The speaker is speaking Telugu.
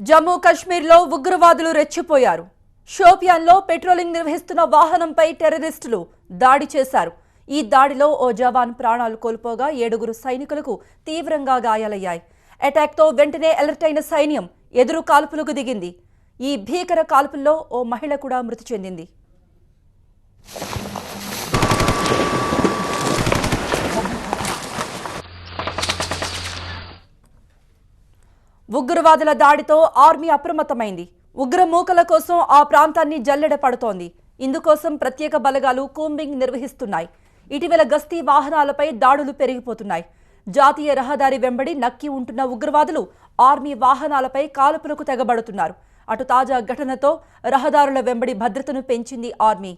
జమ్మూ కాశ్మీర్లో ఉగ్రవాదులు రెచ్చిపోయారు. షోపియాన్లో పెట్రోలింగ్ నిర్వహిస్తున్న వాహనంపై టెర్రరిస్టులు దాడి చేశారు. ఈ దాడిలో ఓ జవాన్ ప్రాణాలు కోల్పోగా 7 సైనికులకు తీవ్రంగా గాయాలయ్యాయి. అటాక్తో వెంటనే అలర్ట్ అయిన సైన్యం ఎదురు కాల్పులకు దిగింది. ఈ భీకర కాల్పుల్లో ఓ మహిళ కూడా మృతి చెందింది. ఉగ్రవాదుల దాడితో ఆర్మీ అప్రమత్తమైంది. ఉగ్రమూకల కోసం ఆ ప్రాంతాన్ని జల్లెడ పడుతోంది. ఇందుకోసం ప్రత్యేక బలగాలు కూంబింగ్ నిర్వహిస్తున్నాయి. ఇటీవల గస్తీ వాహనాలపై దాడులు పెరిగిపోతున్నాయి. జాతీయ రహదారి వెంబడి నక్కి ఉంటున్న ఉగ్రవాదులు ఆర్మీ వాహనాలపై కాల్పులకు తెగబడుతున్నారు. అటు తాజా ఘటనతో రహదారుల వెంబడి భద్రతను పెంచింది ఆర్మీ.